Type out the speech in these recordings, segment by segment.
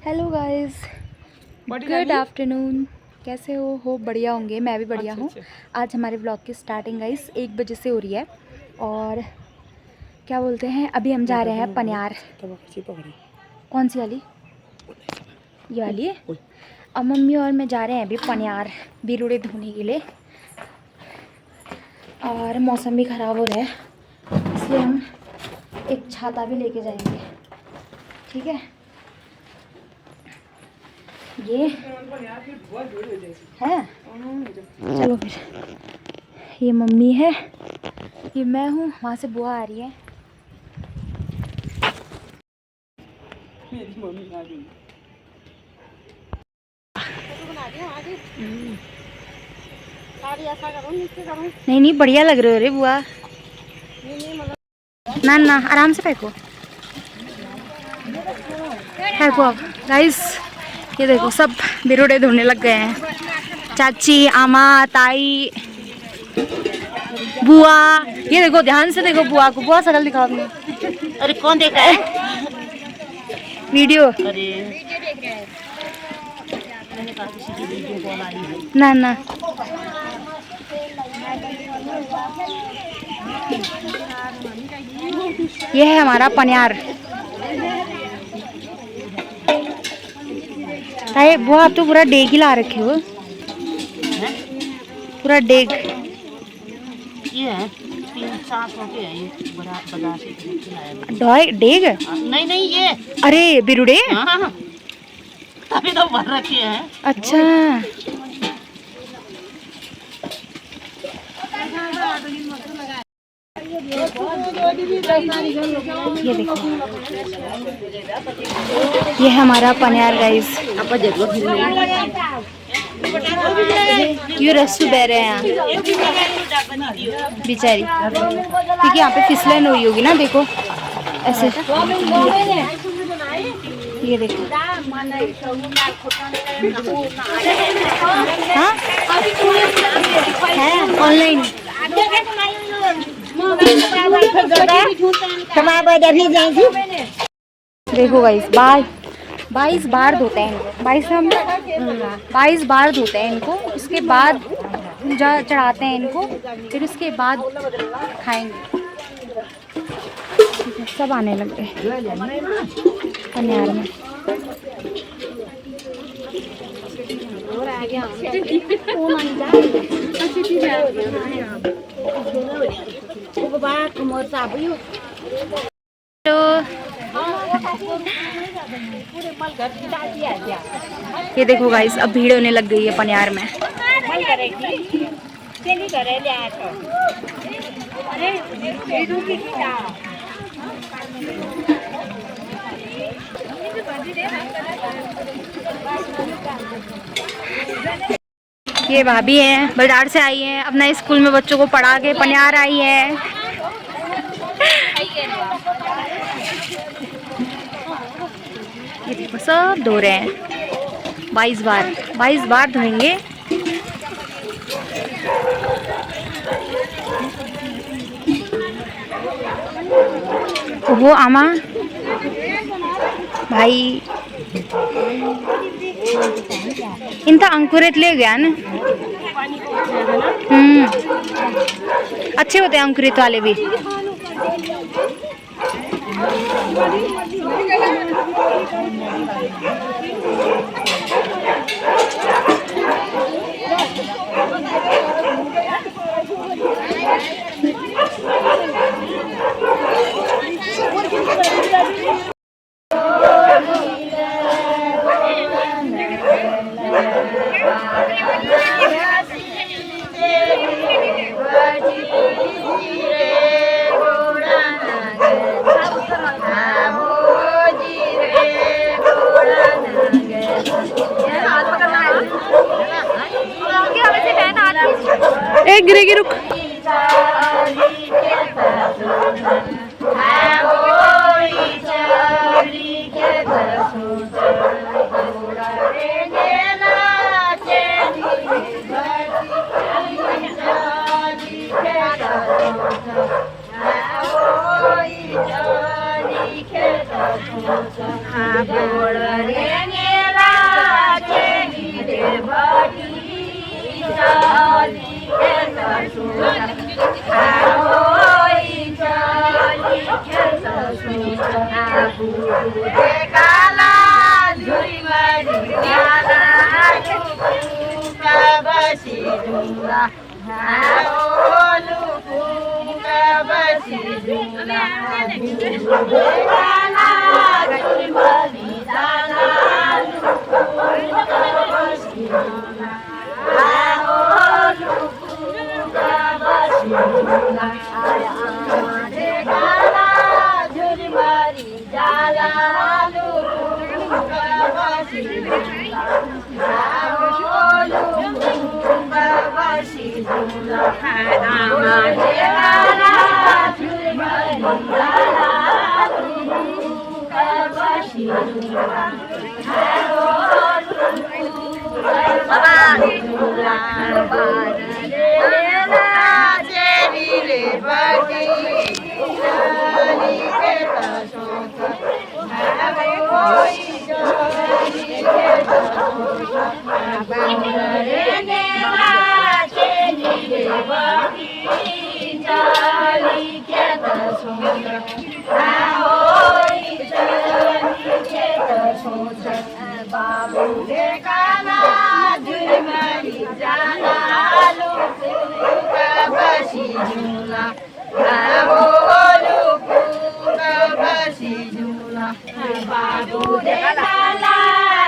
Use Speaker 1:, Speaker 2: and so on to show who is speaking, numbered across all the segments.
Speaker 1: Hello guys, good afternoon. कैसे हो बढ़िया होंगे। मैं भी बढ़िया हूँ। आज हमारे ब्लॉग की स्टार्टिंग गाइस 1 बजे से हो रही है और क्या बोलते हैं, अभी हम जा रहे हैं पनियार। कौन सी वाली? ये वाली है। अब मम्मी और मैं जा रहे हैं अभी पनियार बिरुड़े धोने के लिए और मौसम भी ख़राब हो रहा है इसलिए हम एक छाता भी लेके जाएंगे। ठीक है, ये है। चलो फिर, ये मम्मी है, ये मैं हूँ, वहाँ से बुआ आ रही है। मेरी मम्मी आ गई। नहीं नहीं, बढ़िया लग रहे हो रे बुआ। ना ना, आराम से फेंको। फेंको अब। गाइस ये देखो, सब बिरुड़े धोने लग गए हैं। चाची, आमा, ताई, बुआ। ये देखो, ध्यान से देखो बुआ को। बुआ शकल दिखाओ अपनी।
Speaker 2: अरे कौन देखा है?
Speaker 1: वीडियो।
Speaker 2: अरे मैंने कहा किसी की वीडियो कॉल आई है।
Speaker 1: ना ना, ये है हमारा पनियार। अरे बुआ, आप तो पूरा डेग ही ला रखे हो। पूरा डेग।
Speaker 2: ये है 300-400 के है ये, बड़ा बाजार से लाया।
Speaker 1: डेग?
Speaker 2: नहीं नहीं, ये
Speaker 1: अरे बिरुड़े।
Speaker 2: हाँ, अभी तो भर रखे हैं।
Speaker 1: अच्छा, ये देखो, ये है हमारा पनियार गाइस। ये रस्सू बह रहे हैं बेचारी, क्योंकि यहाँ पे फिसलन हुई होगी ना। देखो ऐसे, ये देखो। हाँ है ऑनलाइन। देखो गाइस, 22 बार धोते हैं इनको। 22 बार धोते हैं इनको। उसके बाद पूजा चढ़ाते हैं इनको, फिर उसके बाद खाएंगे। सब आने लग गए पनियार में। ये देखो गाइस, अब भीड़ होने लग गई है पनियार में। ये भाभी हैं, बाजार से आई हैं, अपना स्कूल में बच्चों को पढ़ा के पनियार आई है। ये देखो, सब धो रहे हैं 22 बार धोएंगे। वो आमा भाई, इनका अंकुरित ले गया ना। अच्छे होते हैं अंकुरित वाले भी। एक गिरेगी, रुक।
Speaker 2: गोड रे नेला चेली रे बटी चली खेत सुना होई चली खेत सुना बुडू रे काला झुरी मरी काला का बसी डुंगा बसी डुंगा काला झुरी मरी काला बसी डुंगा झुरी मरी जाला बाबू रे काला झुरी मरी जाला बसी झूला बसी झूला बाबू रे काला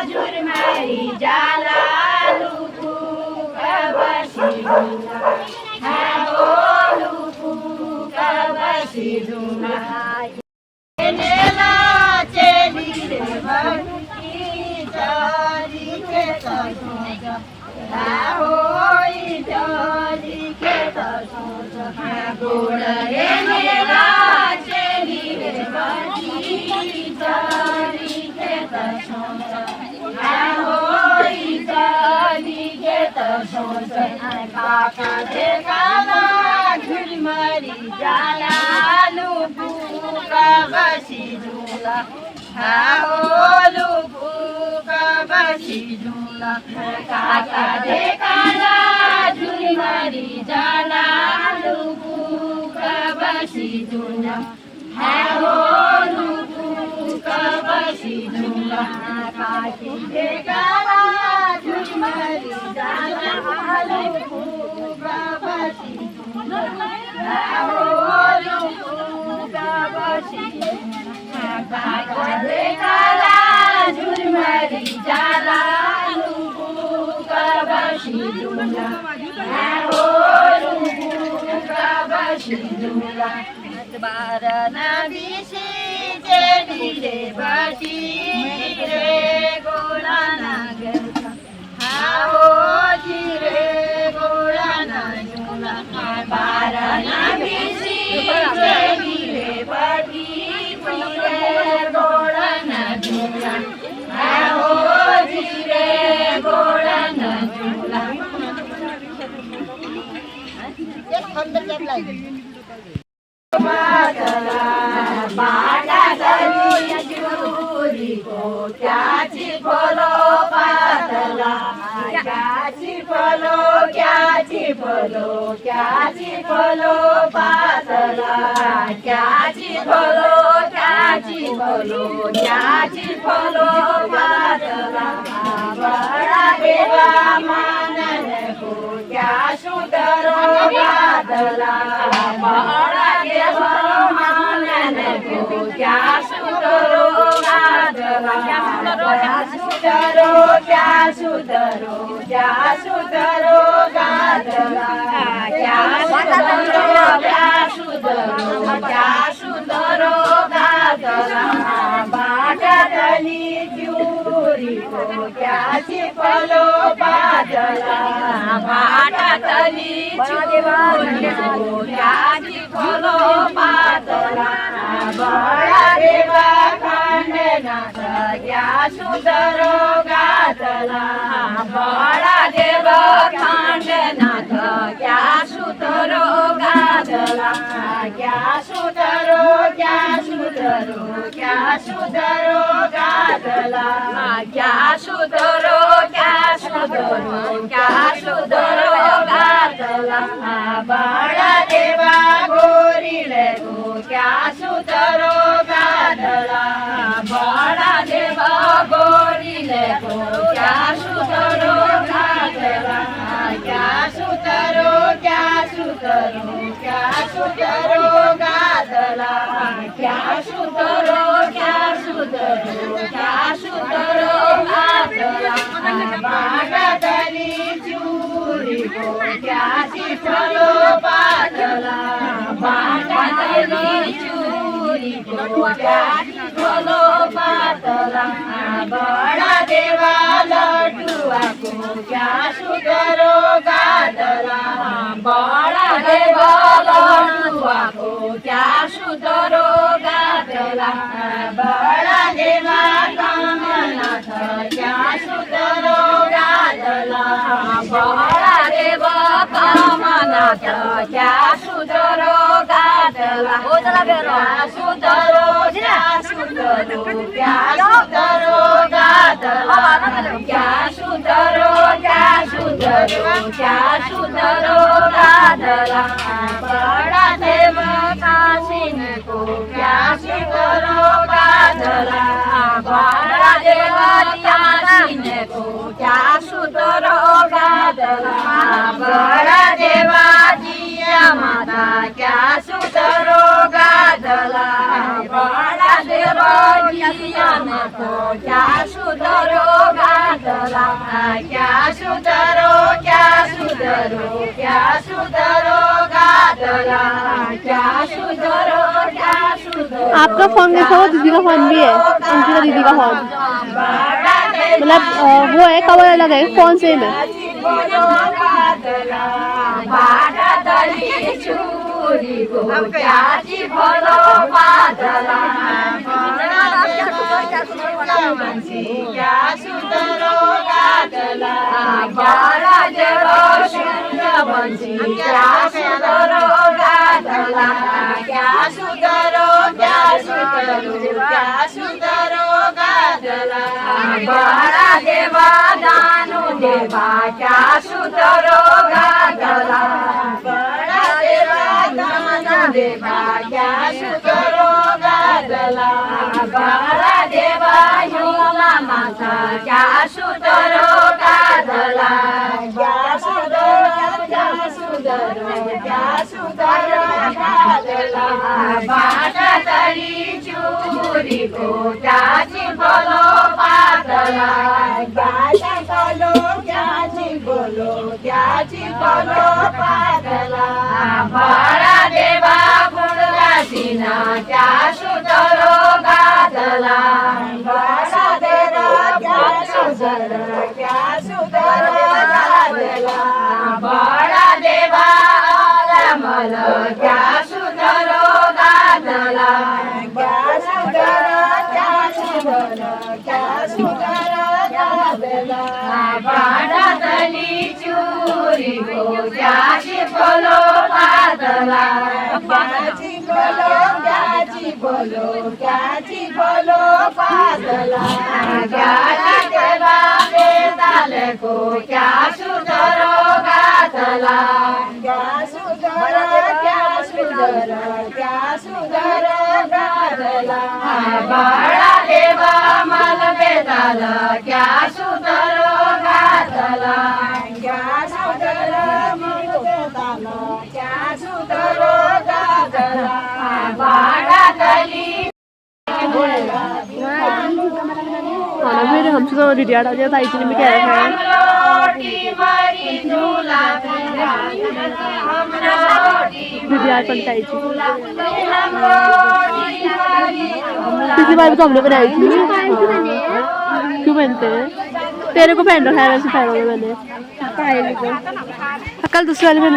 Speaker 2: झुरी मरी जाला बसी झूला बसी झूला नेला चेली रे बटी चली खेत सोजा होई चली खेत सोजा गोड रे नेला चेली रे बटी चली खेत सोजा होई चली खेत सोजा काका रे काला झुरी मरी जाला बसी झूला बसी झूला काका रे काला झुरी मरी जाला बसी झूला बसी झूला काकी रे काला झुरी मरी जाला बसी झूला काका रे काला झुरी मरी जाला बसी झूला बसी झूला बारना बिसी चेली रे बटी रे गोला नागरचा रे गोला नागरचा बारना बिसी चेली रे बटी रे गोला नागरचा रे गोला नागरचा एक खंड जपला बाटा गली चूरी को क्याची फलो पातला क्याची फलो क्याची फलो क्याची फलो पातला क्याची फलो क्याची फलो क्याची फलो पातला बड़ा देवा मानन को क्या सुधरो गादला बड़ा देवा मानन को क्या सुधरो गादला क्या सुधरो क्या सुधरो क्या सुधरो गादला क्या सुधरो क्या सुधरो क्या सुधरो गादला बाटा गली चूरी को क्या चिपलो बादला बाटा गली चूरी को क्या चिपलो बादला बड़ा देवा खंडनाथ क्या सुधरो गा
Speaker 3: गाजला बळा देव खांडनाथ क्या सुतरो गाजला क्या सुतरो क्या सुतरो क्या सुतरो गाजला क्या सुतरो क्या सुतरो क्या सुतरो गाजला बळा देवा गोरीले गो क्या सुतरो गाजला बळा देवा गोरीले गो क्या सुतरो गाजला क्या सुतरो क्या सुतरो क्या सुतरो गाजला क्या सुतरो क्या सुतरो क्या सुतरो गाजला बागातली चुरी गो क्या शिफलो पाजला बागातली चुरी गो क्या शिफलो पाजला बड़ा देवा लड्डुआ को क्या सुतरो गाजला बड़ा देवा लड्डुआ को क्या सुतरो गाजला बड़ा देवा कमलनाथ क्या सुतरो गाजला बड़ा देवा कमलनाथ क्या सुतरो गाजला क्या सुतरो क्या सुतरो क्या सुतरो गाजला क्या सुतरो क्या सुतरो क्या सुतरो गाजला बड़ा देव काशीन को क्या सुतरो गाजला बड़ा देव काशीन को क्या सुतरो गाजला बड़ा देवा जिया माता क्या सुतरो गाजला बड़ा देवा जिया को क्या सुतरो गाजला क्या सुतरो क्या सुतरो क्या सुतरो गाजला क्या सुतरो क्या सुतरो।
Speaker 4: आपका फोन कैसा हो? दीदी का फोन भी है, अंकिता दीदी का फोन, मतलब वो है कवर अलग है, फोन सेम है।
Speaker 3: क्या सुतरो गाजला बड़ा देव सूर्यवंशी क्या सुतरो गाजला क्या सुतरो क्या सुतरो क्या सुतरो गाजला बड़ा देवा दानु देवा क्या सुतरो गाजला बड़ा देवा दानु देवा क्या सुतरो गाजला बड़ा देवा योला माता क्या सुतरो गाजला क्या सुतरो क्या सुतरो क्या सुतरो गाजला बाटा तरी चूरी को क्या बोलो पातला क्या बोलो क्या बोलो क्या बोलो पातला बड़ा देवा गुड़गा सीना क्या सुतरो गाजला बड़ा देवा क्या सुतरो क्या सुतरो गाजला बड़ा देवा आलमल क्या सुतरो गाजला क्या सुतरो क्या सुतरो क्या सुतरो गाजला बड़ा तली चूरी को क्या बोलो पातला बोलो क्या बोलो पातला क्या देवा बेताल को क्या सुतरो गाजला क्या सुतरो क्या सुतरो क्या सुतरो गाजला बड़ा देवा मल बेताल क्या सुतरो गाजला क्या सुतरो मल बेताल क्या सुतरो गाजला बड़ा तली
Speaker 4: खाना फिर हमसे तो रिटायर्ड आ गया था, इतने में क्या है रिटायर्ड बनता है पिछली बार भी तो हमने बनाई थी। क्यों पहनते हैं? तेरे को पहन रखा है, वैसे पहनोगे मैंने कल दूसरे वाले में